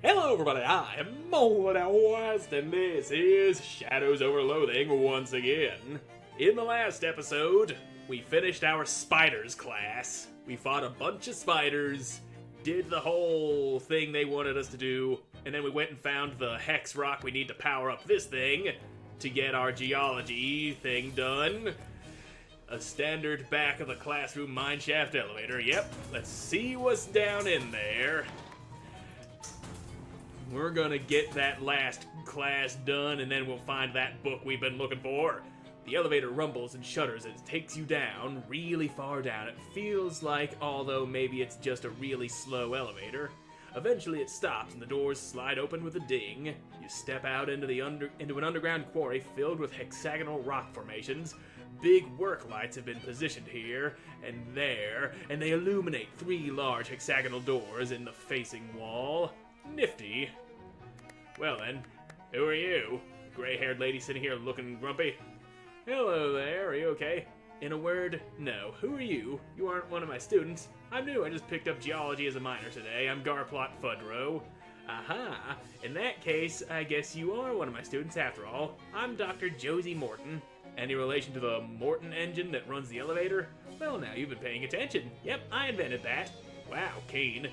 Hello everybody, I am Moldy West, and this is Shadows over Loathing once again. In the last episode, we finished our spiders class. We fought a bunch of spiders, did the whole thing they wanted us to do, and then we went and found the Hexrock we need to power up this thing to get our geology thing done. A standard back of the classroom mineshaft elevator, yep. Let's see what's down in there. We're gonna get that last class done, and then we'll find that book we've been looking for. The elevator rumbles and shudders as it takes you down, really far down. It feels like, although maybe it's just a really slow elevator. Eventually it stops and the doors slide open with a ding. You step out into an underground quarry filled with hexagonal rock formations. Big work lights have been positioned here and there, and they illuminate 3 large hexagonal doors in the facing wall. Nifty. Well then, who are you? Gray-haired lady sitting here looking grumpy. Hello there, are you okay? In a word, no. Who are you? You aren't one of my students. I'm new, I just picked up geology as a minor today. I'm Garplot Fudrow. Aha, in that case, I guess you are one of my students after all. I'm Dr. Josie Morton. Any relation to the Morton engine that runs the elevator? Well, now you've been paying attention. Yep, I invented that. Wow, keen.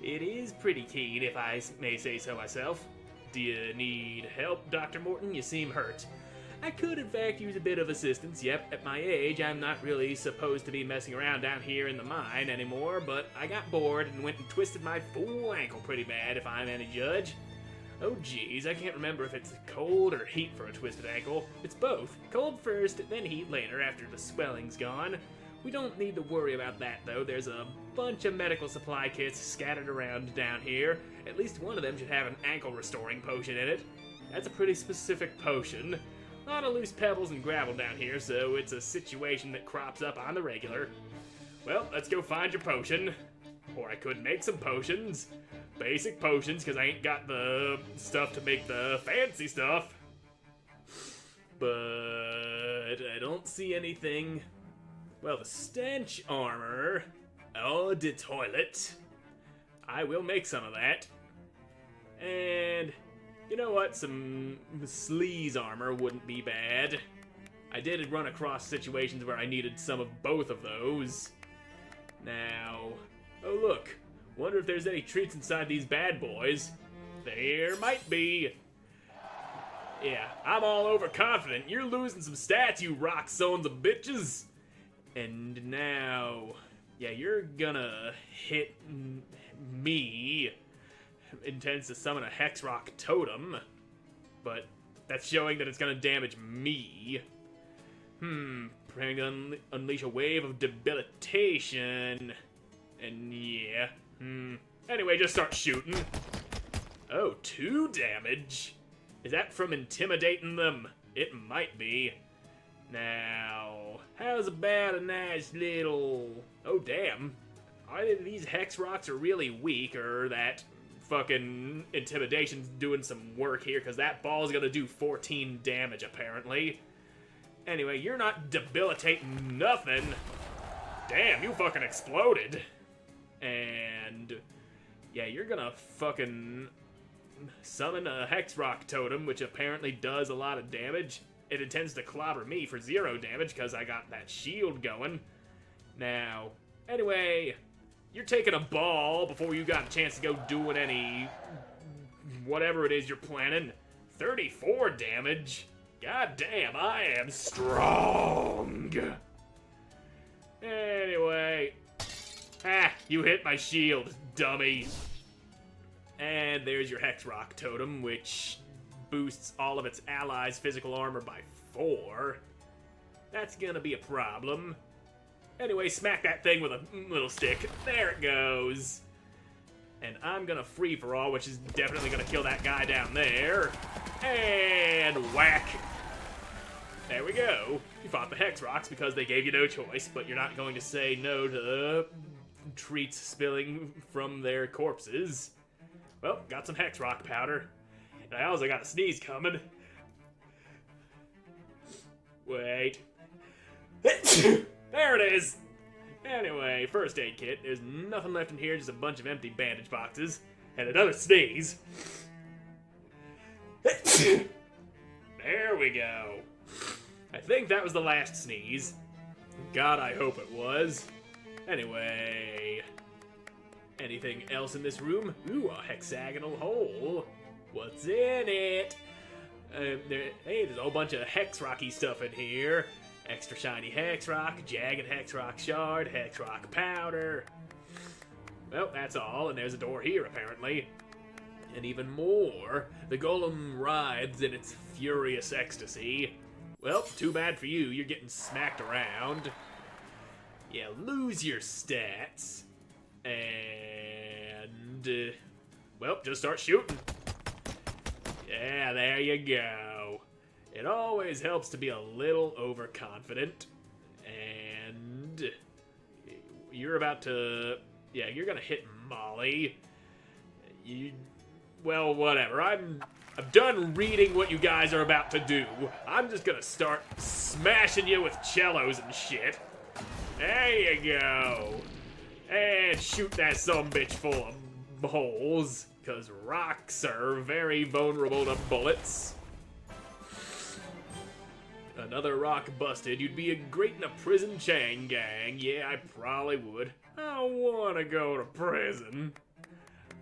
It is pretty keen, if I may say so myself. Do you need help, Dr. Morton? You seem hurt. I could, in fact, use a bit of assistance. Yep, at my age, I'm not really supposed to be messing around down here in the mine anymore, but I got bored and went and twisted my fool ankle pretty bad, if I'm any judge. Oh geez, I can't remember if it's cold or heat for a twisted ankle. It's both. Cold first, then heat later after the swelling's gone. We don't need to worry about that, though. There's a bunch of medical supply kits scattered around down here. At least one of them should have an ankle-restoring potion in it. That's a pretty specific potion. A lot of loose pebbles and gravel down here, so it's a situation that crops up on the regular. Well, let's go find your potion. Or I could make some potions. Basic potions, because I ain't got the stuff to make the fancy stuff. But I don't see anything. Well, the stench armor. Oh, the toilet. I will make some of that. And you know what? Some sleaze armor wouldn't be bad. I did run across situations where I needed some of both of those. Now, oh look. Wonder if there's any treats inside these bad boys. There might be. Yeah, I'm all overconfident. You're losing some stats, you rock sons of bitches. And now, yeah, you're gonna hit me. Intends to summon a Hexrock totem, but that's showing that it's gonna damage me. Preparing to unleash a wave of debilitation. And yeah, Anyway, just start shooting. Oh, 2 damage. Is that from intimidating them? It might be. Now, how's about a nice little... Oh, damn. Either these Hexrocks are really weak, or that fucking intimidation's doing some work here, because that ball's gonna do 14 damage, apparently. Anyway, you're not debilitating nothing. Damn, you fucking exploded. And... yeah, you're gonna fucking summon a Hexrock totem, which apparently does a lot of damage. It intends to clobber me for 0 damage because I got that shield going. Now, anyway, you're taking a ball before you got a chance to go doing any whatever it is you're planning. 34 damage? God damn, I am strong. Anyway, you hit my shield, dummy. And there's your Hexrock totem, which boosts all of its allies' physical armor by 4. That's gonna be a problem. Anyway, smack that thing with a little stick. There it goes. And I'm gonna free-for-all, which is definitely gonna kill that guy down there. And whack. There we go. You fought the Hexrocks because they gave you no choice, but you're not going to say no to treats spilling from their corpses. Well, got some Hexrock powder. And I also got a sneeze coming. Wait. There it is! Anyway, first aid kit. There's nothing left in here, just a bunch of empty bandage boxes. And another sneeze. There we go. I think that was the last sneeze. God, I hope it was. Anyway, anything else in this room? Ooh, a hexagonal hole. What's in it? Hey, there's a whole bunch of Hexrocky stuff in here. Extra shiny Hexrock, jagged Hexrock shard, Hexrock powder. Well, that's all, and there's a door here, apparently. And even more, the golem writhes in its furious ecstasy. Well, too bad for you, you're getting smacked around. Yeah, lose your stats. And, well, just start shooting. Yeah, there you go. It always helps to be a little overconfident. And you're about to, yeah, you're gonna hit Molly. Well, whatever. I'm done reading what you guys are about to do. I'm just gonna start smashing you with cellos and shit. There you go. And shoot that sumbitch full of holes, because rocks are very vulnerable to bullets. Another rock busted. You'd be great in a prison chain gang. Yeah, I probably would. I don't want to go to prison.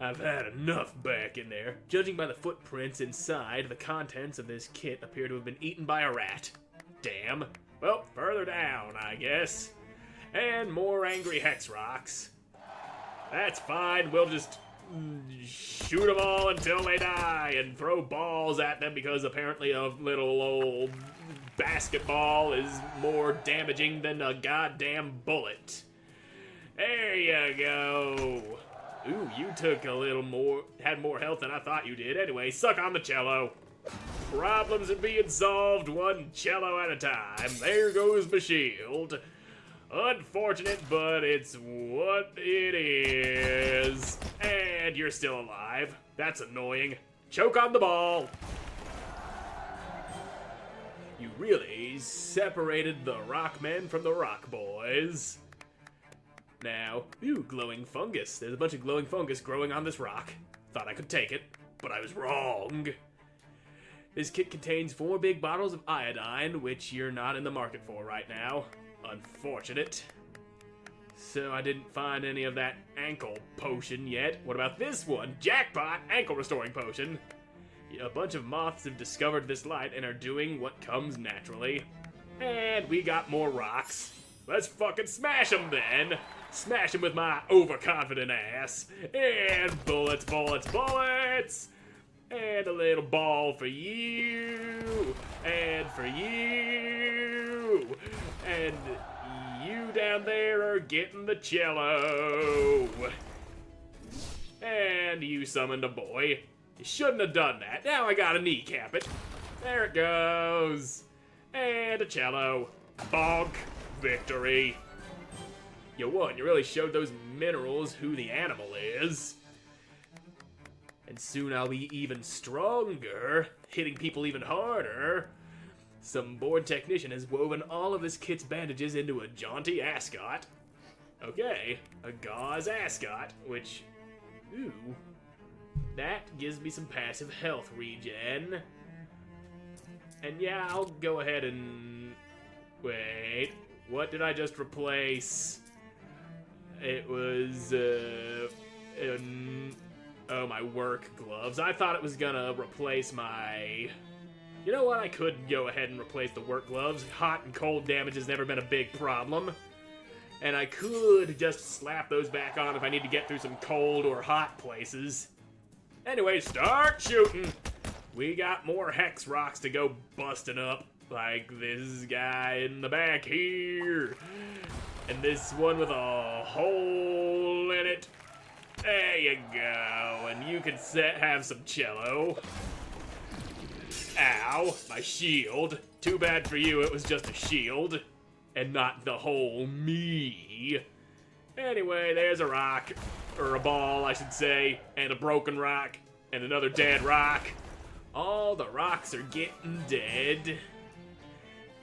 I've had enough back in there. Judging by the footprints inside, the contents of this kit appear to have been eaten by a rat. Damn. Well, further down, I guess. And more angry Hexrocks. That's fine, we'll just shoot them all until they die and throw balls at them because apparently a little old basketball is more damaging than a goddamn bullet. There you go. Ooh, you took a little more, had more health than I thought you did. Anyway, suck on the cello. Problems are being solved one cello at a time. There goes my shield. Unfortunate, but it's what it is. And you're still alive. That's annoying. Choke on the ball. You really separated the rock men from the rock boys. Now, ooh, glowing fungus. There's a bunch of glowing fungus growing on this rock. Thought I could take it, but I was wrong. This kit contains 4 big bottles of iodine, which you're not in the market for right now. Unfortunate. So I didn't find any of that ankle potion yet. What about this one? Jackpot! Ankle restoring potion. A bunch of moths have discovered this light and are doing what comes naturally. And we got more rocks. Let's fucking smash them then. Smash them with my overconfident ass. And bullets, bullets, bullets. And a little ball for you. And for you. And you down there are getting the cello. And you summoned a boy. You shouldn't have done that. Now I gotta kneecap it. There it goes. And a cello. Bonk. Victory. You won. You really showed those minerals who the animal is. And soon I'll be even stronger, hitting people even harder. Some bored technician has woven all of this kit's bandages into a jaunty ascot. Okay, a gauze ascot, which, ooh, that gives me some passive health regen. And yeah, I'll go ahead and, wait, what did I just replace? It was, oh, my work gloves. I thought it was gonna replace my... You know what? I could go ahead and replace the work gloves. Hot and cold damage has never been a big problem. And I could just slap those back on if I need to get through some cold or hot places. Anyway, start shooting! We got more hex rocks to go busting up. Like this guy in the back here. And this one with a hole in it. There you go. And you can have some cello. Ow, my shield. Too bad for you, it was just a shield. And not the whole me. Anyway, there's a rock. Or a ball, I should say. And a broken rock. And another dead rock. All the rocks are getting dead.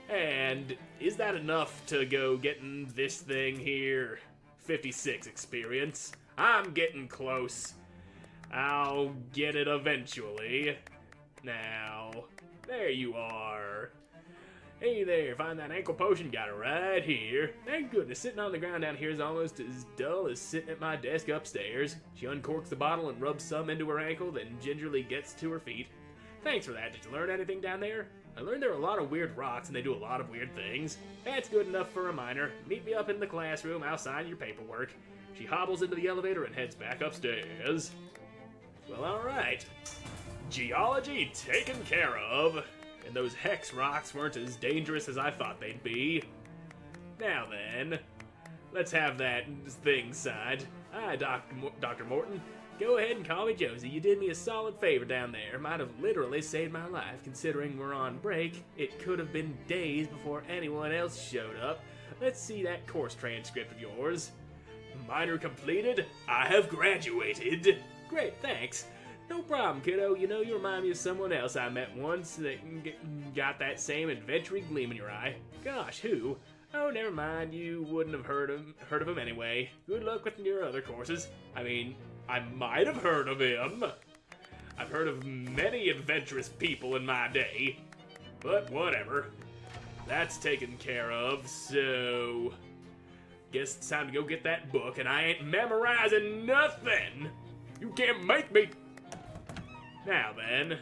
And is that enough to go getting this thing here? 56 experience. I'm getting close. I'll get it eventually. Now, there you are. Hey there, find that ankle potion, got it right here. Thank goodness, sitting on the ground down here is almost as dull as sitting at my desk upstairs. She uncorks the bottle and rubs some into her ankle, then gingerly gets to her feet. Thanks for that. Did you learn anything down there? I learned there are a lot of weird rocks and they do a lot of weird things. That's good enough for a minor. Meet me up in the classroom, I'll sign your paperwork. She hobbles into the elevator and heads back upstairs. Well, alright. Geology taken care of. And those hex rocks weren't as dangerous as I thought they'd be. Now then, let's have that thing signed. Hi, Dr. Morton. Go ahead and call me Josie. You did me a solid favor down there. Might have literally saved my life, considering we're on break. It could have been days before anyone else showed up. Let's see that course transcript of yours. Minor completed. I have graduated. Great, thanks. No problem, kiddo. You know, you remind me of someone else I met once that got that same adventure gleam in your eye. Gosh, who? Oh, never mind. You wouldn't have heard of him anyway. Good luck with your other courses. I mean, I might have heard of him. I've heard of many adventurous people in my day. But whatever. That's taken care of, so... Guess it's time to go get that book, and I ain't memorizing nothing! You can't make me! Now then,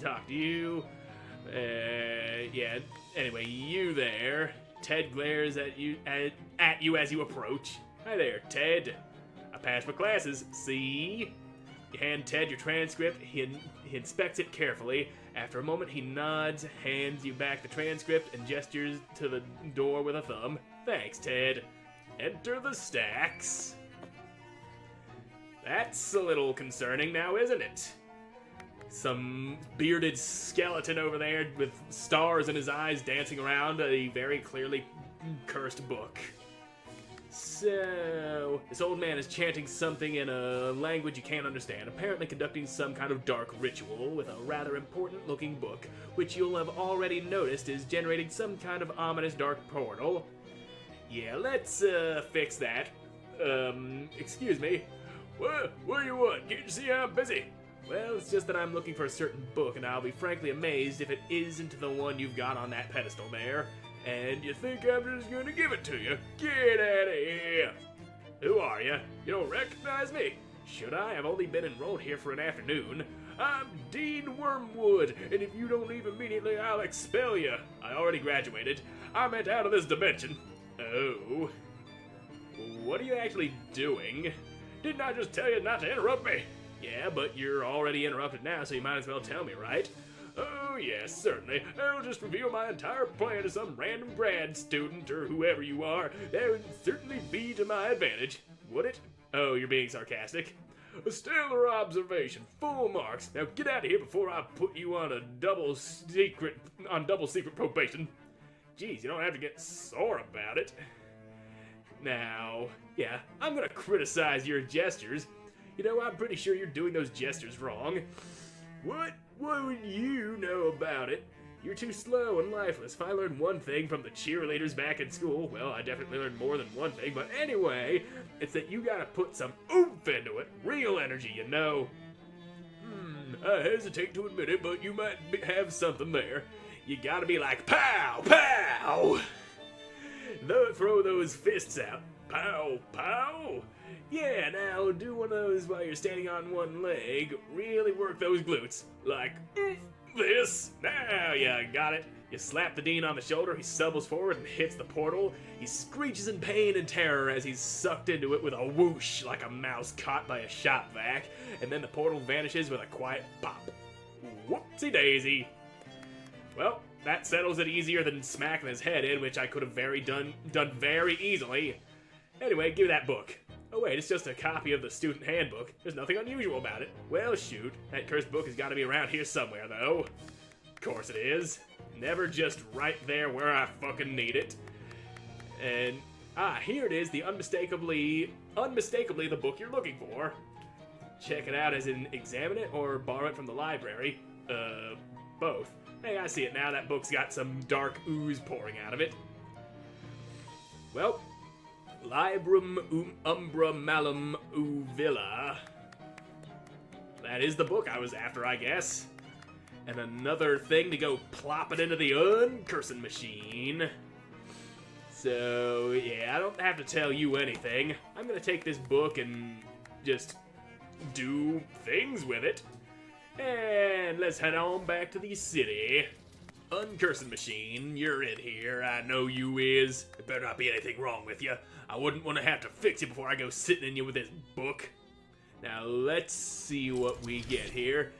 talk to you. Yeah. Anyway, you there. Ted glares at you as you approach. Hi there, Ted. I passed my classes. See? You hand Ted your transcript. He inspects it carefully. After a moment, he nods, hands you back the transcript, and gestures to the door with a thumb. Thanks, Ted. Enter the stacks. That's a little concerning now, isn't it? Some bearded skeleton over there with stars in his eyes dancing around a very clearly cursed book. So, this old man is chanting something in a language you can't understand, apparently conducting some kind of dark ritual with a rather important looking book, which you'll have already noticed is generating some kind of ominous dark portal. Yeah, let's fix that. Excuse me. What do you want? Can't you see I'm busy? Well, it's just that I'm looking for a certain book, and I'll be frankly amazed if it isn't the one you've got on that pedestal there. And you think I'm just gonna give it to you? Get out of here! Who are you? You don't recognize me? Should I? I've only been enrolled here for an afternoon. I'm Dean Wormwood, and if you don't leave immediately, I'll expel you. I already graduated. I meant out of this dimension. Oh. What are you actually doing? Didn't I just tell you not to interrupt me? Yeah, but you're already interrupted now, so you might as well tell me, right? Oh, yes, certainly. I'll just reveal my entire plan to some random grad student or whoever you are. That would certainly be to my advantage. Would it? Oh, you're being sarcastic. A stellar observation, full marks. Now get out of here before I put you on double secret probation. Geez, you don't have to get sore about it. Now, yeah, I'm gonna criticize your gestures. You know, I'm pretty sure you're doing those gestures wrong. What would you know about it? You're too slow and lifeless. If I learned one thing from the cheerleaders back in school, well, I definitely learned more than one thing, but anyway, it's that you gotta put some oomph into it. Real energy, you know. I hesitate to admit it, but you might have something there. You gotta be like, pow, pow! Throw those fists out. Pow, pow! Yeah, now do one of those while you're standing on one leg. Really work those glutes. Like, this. Now you got it. You slap the dean on the shoulder, he stumbles forward and hits the portal. He screeches in pain and terror as he's sucked into it with a whoosh like a mouse caught by a shop vac, and then the portal vanishes with a quiet pop. Whoopsie daisy. Well, that settles it easier than smacking his head in, which I could have done very easily. Anyway, give me that book. Oh wait, it's just a copy of the student handbook. There's nothing unusual about it. Well, shoot. That cursed book has got to be around here somewhere, though. Of course it is. Never just right there where I fucking need it. And, here it is, the unmistakably the book you're looking for. Check it out as in examine it or borrow it from the library. Both. Hey, I see it now. That book's got some dark ooze pouring out of it. Well, Librum umbra malum uvilla. that is the book I was after, I guess. And another thing to go plop it into the uncursing machine. So, yeah, I don't have to tell you anything. I'm gonna take this book and just do things with it. And let's head on back to the city. Uncursing machine, you're in here. I know you is. There better not be anything wrong with you. I wouldn't want to have to fix you before I go sitting in you with this book. Now, let's see what we get here.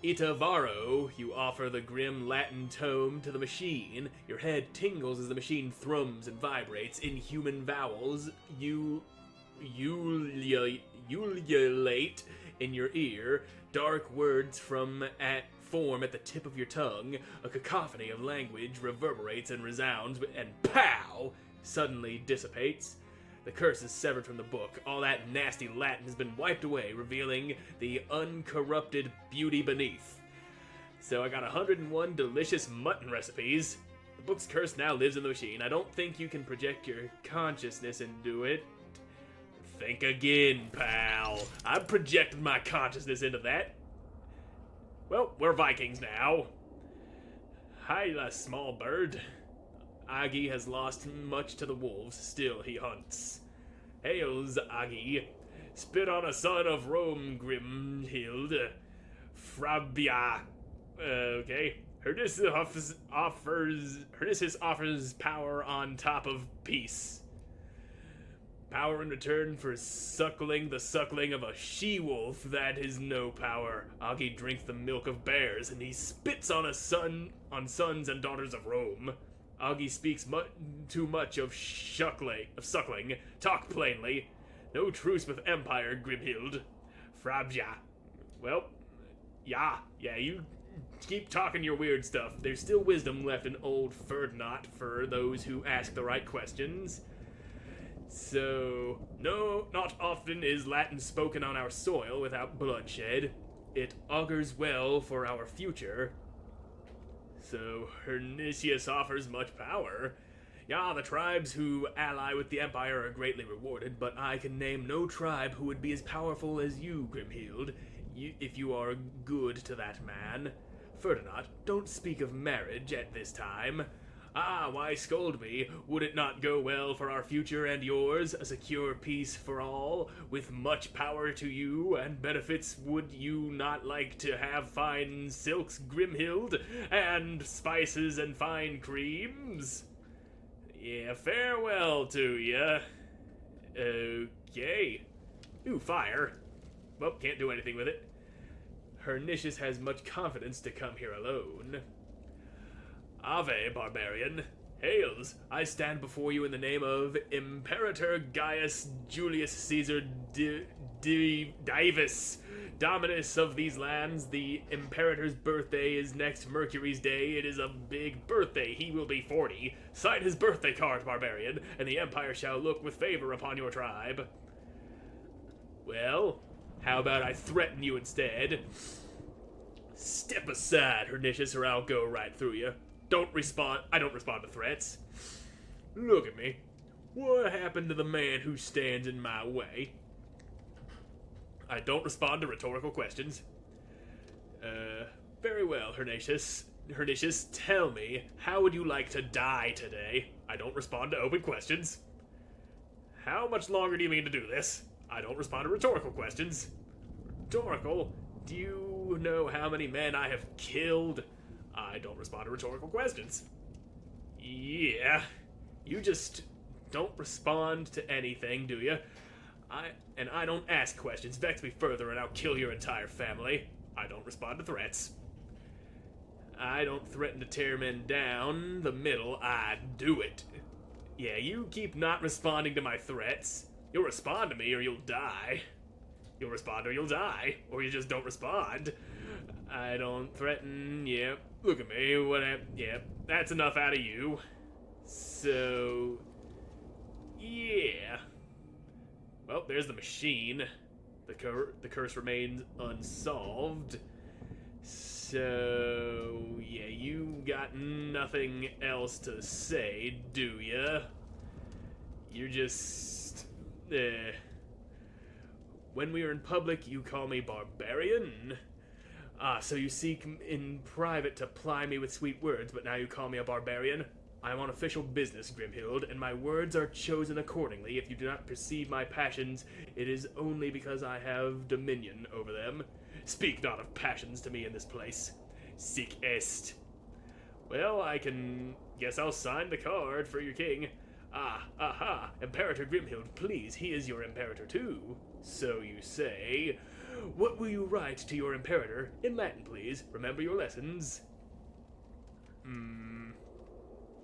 Itavaro, you offer the grim Latin tome to the machine. Your head tingles as the machine thrums and vibrates. In human vowels, you ululate in your ear. Dark words form at the tip of your tongue. A cacophony of language reverberates and resounds, and pow! Suddenly dissipates. The curse is severed from the book. All that nasty Latin has been wiped away, revealing the uncorrupted beauty beneath. So I got 101 delicious mutton recipes. The book's curse now lives in the machine. I don't think you can project your consciousness into it. Think again, pal. I've projected my consciousness into that. Well, we're Vikings now. Hi, small bird. Agi has lost much to the wolves, still he hunts. Hails, Agi. Spit on a son of Rome, Grimhild. Frabia. Okay. Herdisis offers power on top of peace. Power in return for suckling the suckling of a she-wolf. That is no power. Agi drinks the milk of bears, and he spits on sons and daughters of Rome. Agi speaks too much of suckling. Talk plainly. No truce with Empire, Grimhild. Frabja. Well, yeah, you keep talking your weird stuff. There's still wisdom left in old Ferdinand for those who ask the right questions. So, no, not often is Latin spoken on our soil without bloodshed. It augurs well for our future. So, Hernicius offers much power. Yeah, the tribes who ally with the Empire are greatly rewarded, but I can name no tribe who would be as powerful as you, Grimhild, if you are good to that man. Ferdinand, don't speak of marriage at this time. Ah, why scold me? Would it not go well for our future and yours, a secure peace for all, with much power to you and benefits? Would you not like to have fine silks, Grimhild, and spices and fine creams? Yeah, farewell to ya. Okay. Ooh, fire. Well, can't do anything with it. Hernicius has much confidence to come here alone. Ave, barbarian. Hails, I stand before you in the name of Imperator Gaius Julius Caesar Divus, Dominus of these lands. The Imperator's birthday is next Mercury's day. It is a big birthday. He will be 40. Sign his birthday card, barbarian, and the Empire shall look with favor upon your tribe. Well, how about I threaten you instead? Step aside, Hernicius, or I'll go right through you. I don't respond to threats. Look at me. What happened to the man who stands in my way? I don't respond to rhetorical questions. Very well, Hernicius. Hernicius, tell me, how would you like to die today? I don't respond to open questions. How much longer do you mean to do this? I don't respond to rhetorical questions. Rhetorical? Do you know how many men I have killed? I don't respond to rhetorical questions. Yeah, you just don't respond to anything, do you? I don't ask questions. Vex me further and I'll kill your entire family. I don't respond to threats. I don't threaten to tear men down the middle, I do it. Yeah, you keep not responding to my threats. You'll respond to me or you'll die. You'll respond or you'll die. Or you just don't respond. I don't threaten, yep. Look at me, yep. That's enough out of you. So, yeah. Well, there's the machine. The curse remains unsolved. So, yeah, you got nothing else to say, do ya? You're just, When we are in public, you call me barbarian. Ah, so you seek in private to ply me with sweet words, but now you call me a barbarian? I am on official business, Grimhild, and my words are chosen accordingly. If you do not perceive my passions, it is only because I have dominion over them. Speak not of passions to me in this place. Sic est. Well, guess I'll sign the card for your king. Ah, aha, Imperator Grimhild, please, he is your imperator too. So you say. What will you write to your imperator? In Latin, please. Remember your lessons.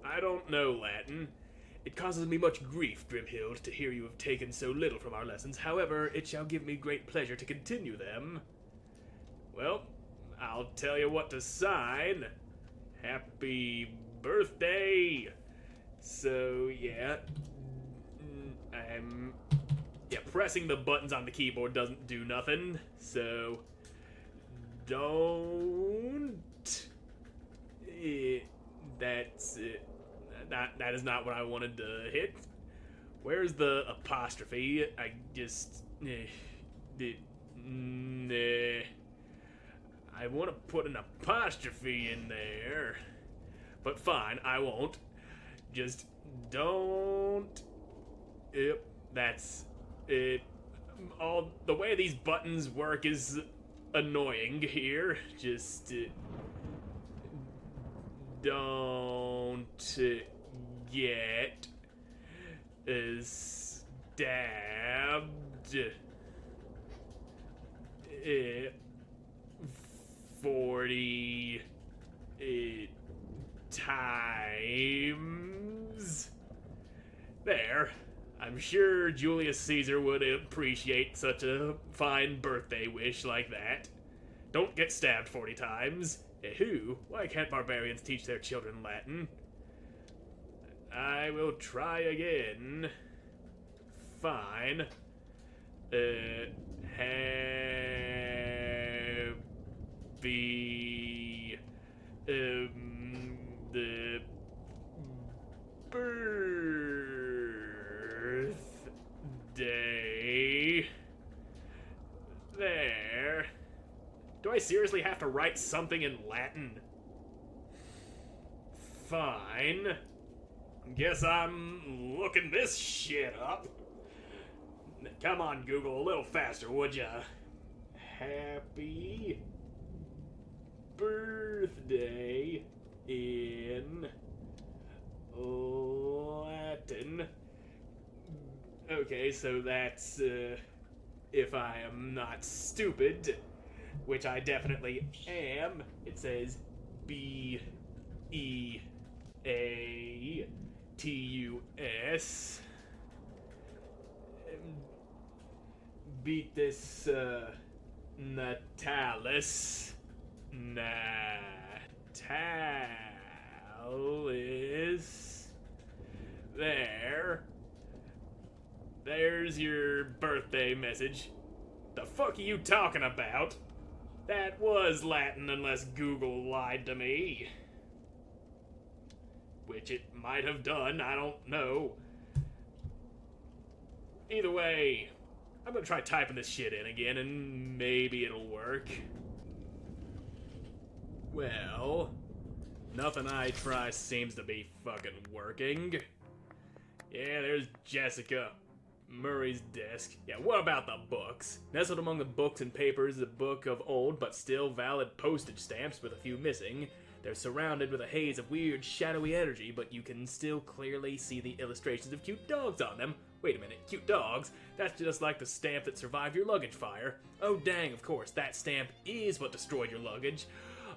I don't know Latin. It causes me much grief, Grimhild, to hear you have taken so little from our lessons. However, it shall give me great pleasure to continue them. Well, I'll tell you what to sign. Happy birthday! So, yeah. Pressing the buttons on the keyboard doesn't do nothing. So, don't. That's it. That is not what I wanted to hit. Where's the apostrophe? I just. I want to put an apostrophe in there. But fine, I won't. Just don't. Yep, that's it. All the way these buttons work is annoying here. Just don't get stabbed 40 times. There. I'm sure Julius Caesar would appreciate such a fine birthday wish like that. Don't get stabbed 40 times. Who? Why can't barbarians teach their children Latin? I will try again. Fine. Happy the birthday. There. Do I seriously have to write something in Latin? Fine. Guess I'm looking this shit up. Come on, Google, a little faster, would ya? Happy birthday in Latin. Okay, so that's, if I am not stupid, which I definitely am. It says B-E-A-T-U-S. Beat this, Natalis. Natalis. There. There's your birthday message. The fuck are you talking about? That was Latin unless Google lied to me. Which it might have done, I don't know. Either way, I'm gonna try typing this shit in again and maybe it'll work. Well, nothing I try seems to be fucking working. Yeah, there's Jessica. Murray's desk. Yeah, what about the books? Nestled among the books and papers is a book of old but still valid postage stamps with a few missing. They're surrounded with a haze of weird, shadowy energy, but you can still clearly see the illustrations of cute dogs on them. Wait a minute, cute dogs? That's just like the stamp that survived your luggage fire. Oh dang, of course, that stamp is what destroyed your luggage.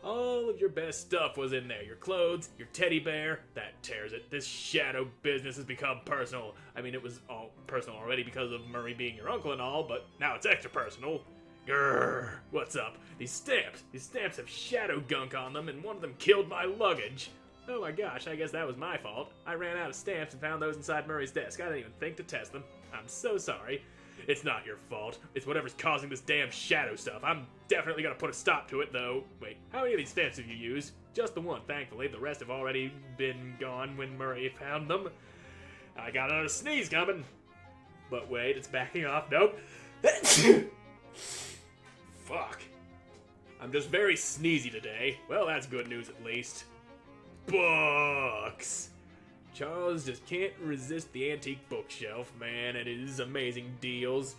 All of your best stuff was in there. Your clothes, your teddy bear. That tears it. This shadow business has become personal. I mean, it was all personal already because of Murray being your uncle and all, but now it's extra personal. Grrr, what's up? These stamps have shadow gunk on them, and one of them killed my luggage. Oh my gosh, I guess that was my fault. I ran out of stamps and found those inside Murray's desk. I didn't even think to test them. I'm so sorry. It's not your fault. It's whatever's causing this damn shadow stuff. I'm definitely gonna put a stop to it, though. Wait, how many of these stamps have you used? Just the one, thankfully. The rest have already been gone when Murray found them. I got another sneeze coming. But wait, it's backing off. Nope. Fuck. I'm just very sneezy today. Well, that's good news at least. Books! Charles just can't resist the antique bookshelf, man, and his amazing deals.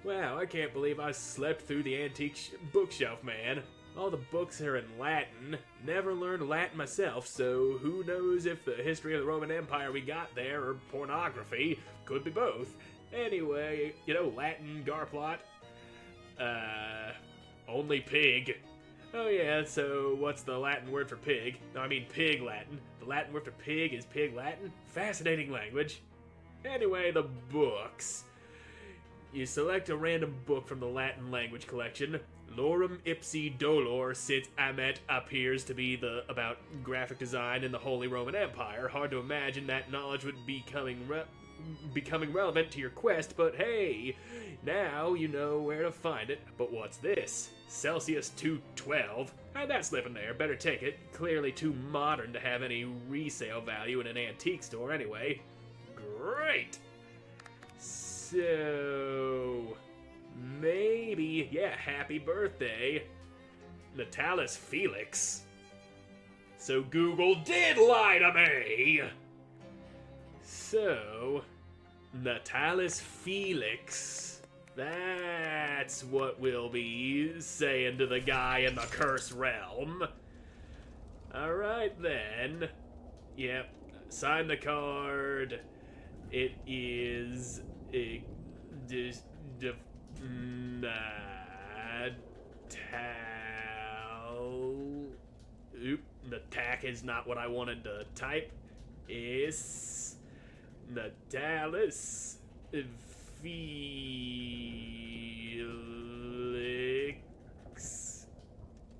Wow, I can't believe I slept through the antique bookshelf, man. All the books are in Latin. Never learned Latin myself, so who knows if the history of the Roman Empire we got there or pornography. Could be both. Anyway, you know Latin, Garplot? Only pig. Oh yeah, so what's the Latin word for pig? No, I mean pig Latin. The Latin word for pig is pig Latin? Fascinating language. Anyway, the books. You select a random book from the Latin language collection. Lorem ipsi dolor sit amet appears to be about graphic design in the Holy Roman Empire. Hard to imagine that knowledge would be becoming relevant to your quest, but hey, now you know where to find it. But what's this? Celsius 212? How'd that slip in there? Better take it. Clearly too modern to have any resale value in an antique store anyway. Great! So, maybe, yeah, happy birthday, Natalis Felix. So Google did lie to me! So, Natalis Felix, that's what we'll be saying to the guy in the cursed realm. Alright then. Yep, sign the card. It is... the tack is not what I wanted to type. Is Natalis Felix.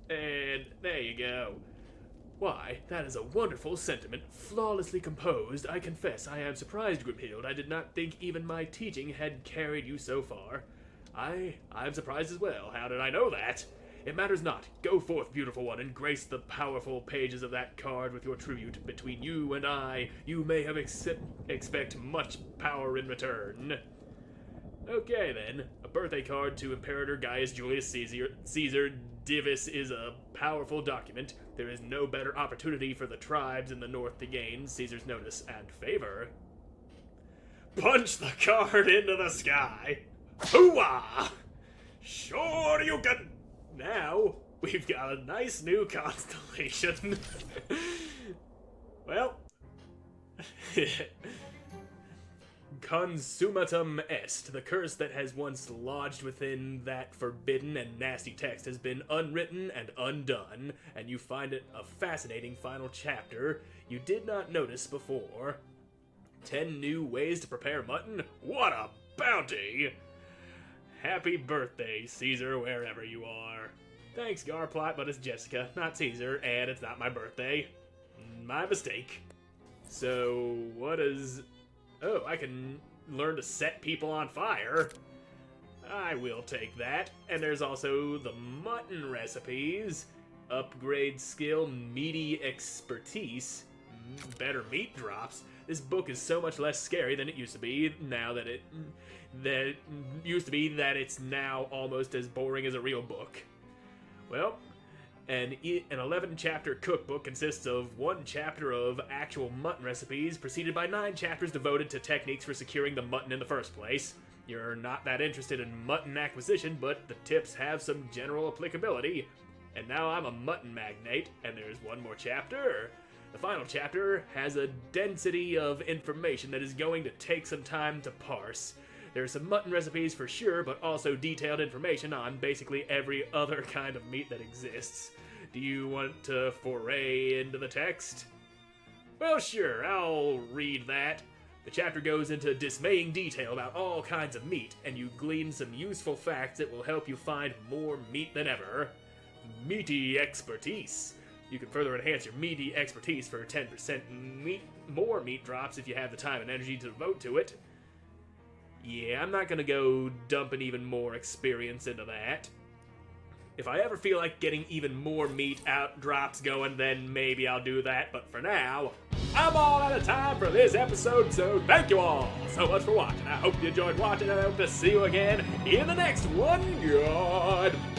And there you go. Why, that is a wonderful sentiment, flawlessly composed. I confess I am surprised, Grimhild. I did not think even my teaching had carried you so far. I'm surprised as well. How did I know that? It matters not. Go forth, beautiful one, and grace the powerful pages of that card with your tribute. Between you and I, you may have expect much power in return. Okay then, a birthday card to Imperator Gaius Julius Caesar Divis is a powerful document. There is no better opportunity for the tribes in the north to gain Caesar's notice and favor. Punch the card into the sky! Hooah! Sure you can! Now, we've got a nice new constellation. Well... Consummatum est. The curse that has once lodged within that forbidden and nasty text has been unwritten and undone, and you find it a fascinating final chapter you did not notice before. 10 new ways to prepare mutton? What a bounty! Happy birthday, Caesar, wherever you are. Thanks, Garplot, but it's Jessica, not Caesar, and it's not my birthday. My mistake. So, what is... Oh, I can learn to set people on fire. I will take that. And there's also the mutton recipes. Upgrade skill, meaty expertise. Better meat drops. This book is so much less scary than it used to be. Now that it's now almost as boring as a real book. Well, an 11-chapter cookbook consists of 1 chapter of actual mutton recipes, preceded by 9 chapters devoted to techniques for securing the mutton in the first place. You're not that interested in mutton acquisition, but the tips have some general applicability. And now I'm a mutton magnate, and there's 1 more chapter. The final chapter has a density of information that is going to take some time to parse. There's some mutton recipes for sure, but also detailed information on basically every other kind of meat that exists. Do you want to foray into the text? Well, sure, I'll read that. The chapter goes into dismaying detail about all kinds of meat, and you glean some useful facts that will help you find more meat than ever. Meaty expertise. You can further enhance your meaty expertise for 10% more meat drops if you have the time and energy to devote to it. Yeah, I'm not gonna go dumping even more experience into that. If I ever feel like getting even more meat out drops going, then maybe I'll do that, but for now, I'm all out of time for this episode, so thank you all so much for watching. I hope you enjoyed watching, and I hope to see you again in the next one. Goodbye.